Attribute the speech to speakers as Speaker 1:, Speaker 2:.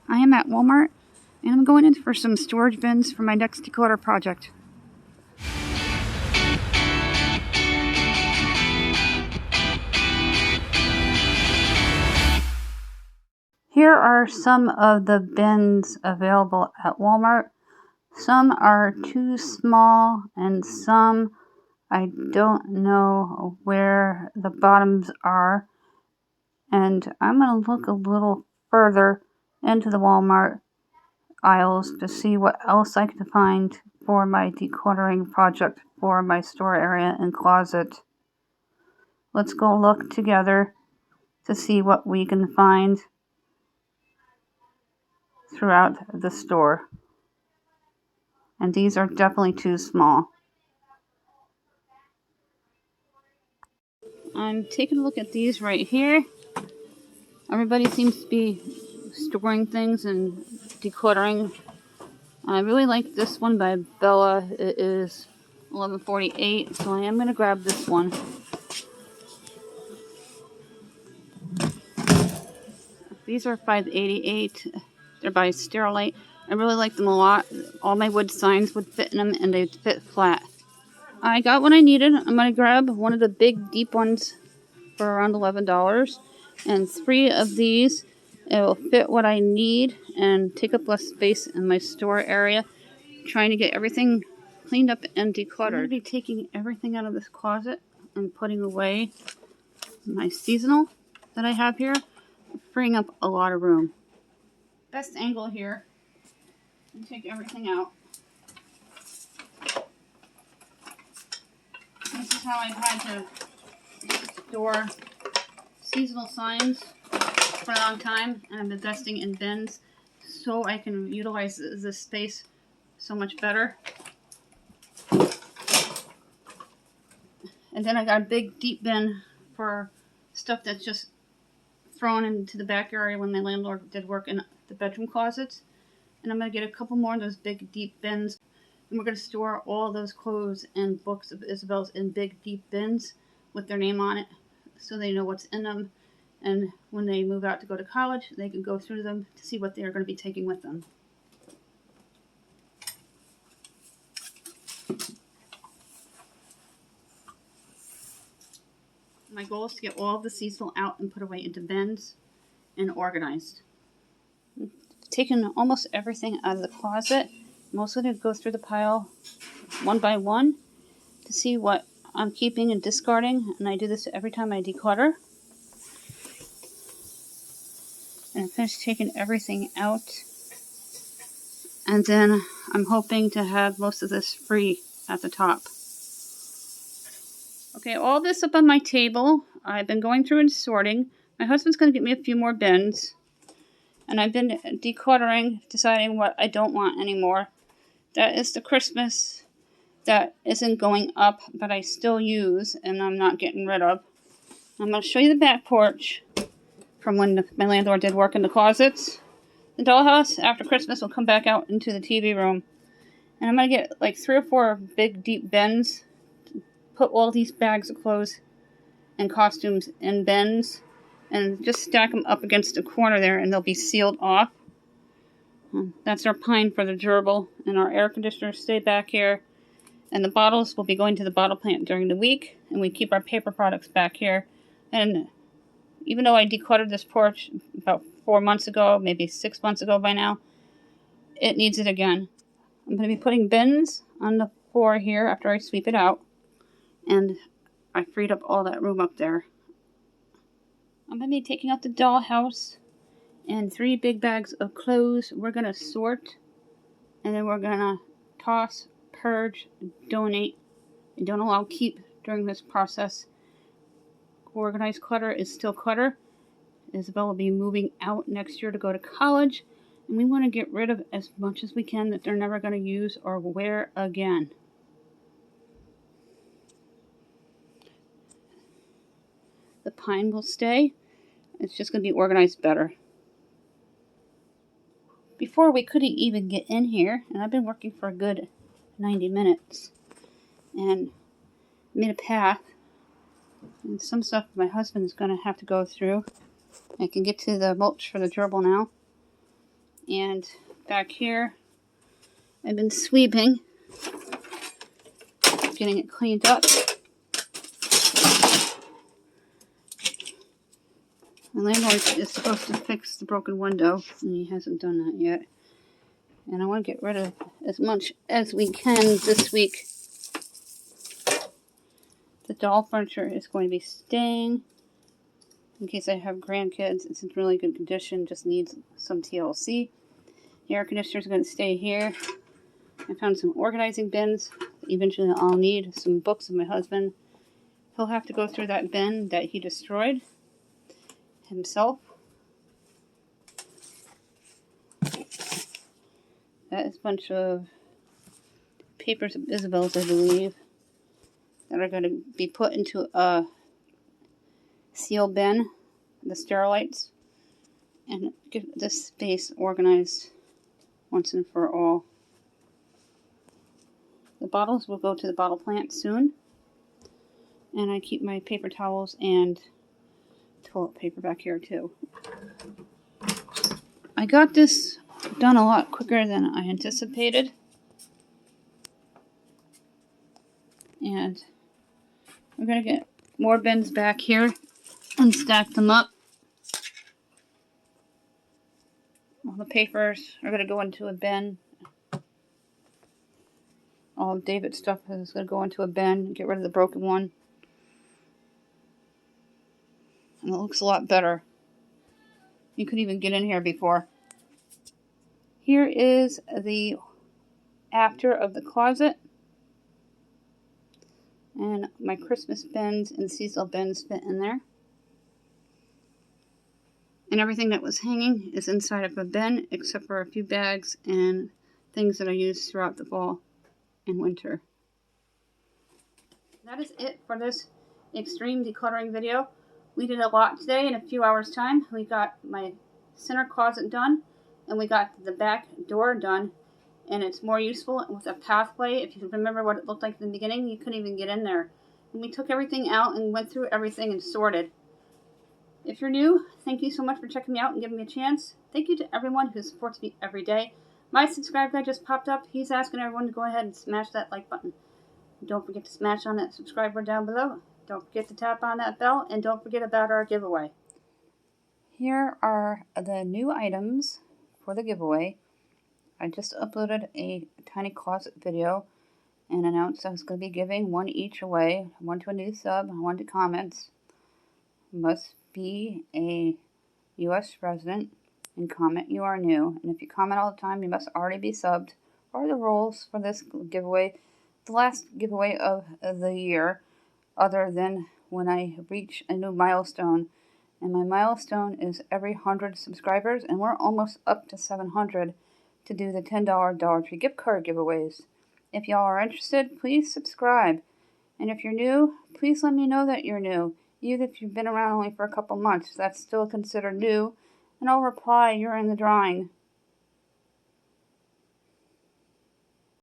Speaker 1: I am at Walmart, and I'm going in for some storage bins for my next declutter project. Here are some of the bins available at Walmart. Some are too small, and some I don't know where the bottoms are. And I'm going to look a little further into the Walmart aisles to see what else I can find for my decluttering project for my store area and closet. Let's go look together to see what we can find throughout the store. And these are definitely too small. I'm taking a look at these right here. Everybody seems to be storing things and decluttering. I really like this one by Bella. It is $11.48, so I am going to grab this one. These are $5.88. They're by Sterilite. I really like them a lot. All my wood signs would fit in them, and they fit flat. I got what I needed. I'm going to grab one of the big, deep ones for around $11. And 3 of these. It will fit what I need and take up less space in my store area. Trying to get everything cleaned up and decluttered. I'm going to be taking everything out of this closet and putting away my seasonal that I have here, freeing up a lot of room. Best angle here, and take everything out. This is how I've had to store seasonal signs for a long time, and I'm investing in bins so I can utilize this space so much better. And then I got a big deep bin for stuff that's just thrown into the back area when my landlord did work in the bedroom closets. And I'm going to get a couple more of those big deep bins, and we're going to store all those clothes and books of Isabel's in big deep bins with their name on it so they know what's in them. And when they move out to go to college, they can go through them to see what they're going to be taking with them. My goal is to get all of the seasonal out and put away into bins and organized. I've taken almost everything out of the closet. I'm also going to go through the pile one by one to see what I'm keeping and discarding. And I do this every time I declutter. And I finished taking everything out. And then I'm hoping to have most of this free at the top. Okay, all this up on my table. I've been going through and sorting. My husband's going to get me a few more bins. And I've been decluttering, deciding what I don't want anymore. That is the Christmas that isn't going up, but I still use and I'm not getting rid of. I'm going to show you the back porch from when my landlord did work in the closets. The dollhouse after Christmas will come back out into the TV room. And I'm going to get like 3 or 4 big deep bins. Put all these bags of clothes and costumes in bins and just stack them up against the corner there, and they'll be sealed off. That's our pine for the gerbil, and our air conditioners stay back here. And the bottles will be going to the bottle plant during the week, and we keep our paper products back here. And even though I decluttered this porch about 4 months ago, maybe 6 months ago by now, it needs it again. I'm going to be putting bins on the floor here after I sweep it out. And I freed up all that room up there. I'm going to be taking out the dollhouse and 3 big bags of clothes. We're going to sort, and then we're going to toss, purge, donate, and don't allow keep during this process. Organized clutter is still clutter. Isabel will be moving out next year to go to college, and we want to get rid of as much as we can that they're never going to use or wear again. The pine will stay. It's just going to be organized better. Before, we couldn't even get in here, and I've been working for a good 90 minutes. And made a path. And some stuff my husband's going to have to go through. I can get to the mulch for the gerbil now. And back here, I've been sweeping, getting it cleaned up. My landlord is supposed to fix the broken window, and he hasn't done that yet. And I want to get rid of as much as we can this week. The doll furniture is going to be staying. In case I have grandkids, it's in really good condition, just needs some TLC. The air conditioner is going to stay here. I found some organizing bins. Eventually I'll need some books of my husband. He'll have to go through that bin that he destroyed himself. That is a bunch of papers of Isabel's, I believe, that are going to be put into a seal bin, the sterilites, and get this space organized once and for all. The bottles will go to the bottle plant soon, and I keep my paper towels and toilet paper back here too. I got this done a lot quicker than I anticipated, and we're going to get more bins back here and stack them up. All the papers are going to go into a bin. All of David's stuff is going to go into a bin. Get rid of the broken one. And it looks a lot better. You couldn't even get in here before. Here is the after of the closet. And my Christmas bins and seasonal bins fit in there. And everything that was hanging is inside of a bin, except for a few bags and things that I use throughout the fall and winter. That is it for this extreme decluttering video. We did a lot today in a few hours time. We got my center closet done, and we got the back door done, and it's more useful with a pathway. If you remember what it looked like in the beginning, you couldn't even get in there. And we took everything out and went through everything and sorted. If you're new, thank you so much for checking me out and giving me a chance. Thank you to everyone who supports me every day. My subscribe guy just popped up. He's asking everyone to go ahead and smash that like button. Don't forget to smash on that subscribe button down below. Don't forget to tap on that bell, and don't forget about our giveaway. Here are the new items for the giveaway. I just uploaded a tiny closet video and announced I was going to be giving one each away. One to a new sub, one to comments. Must be a U.S. resident and comment you are new. And if you comment all the time, you must already be subbed. Or the rules for this giveaway, the last giveaway of the year, other than when I reach a new milestone. And my milestone is every 100 subscribers, and we're almost up to 700 to do the $10 Dollar Tree gift card giveaways. If y'all are interested, please subscribe. And if you're new, please let me know that you're new. Even if you've been around only for a couple months, that's still considered new. And I'll reply, you're in the drawing.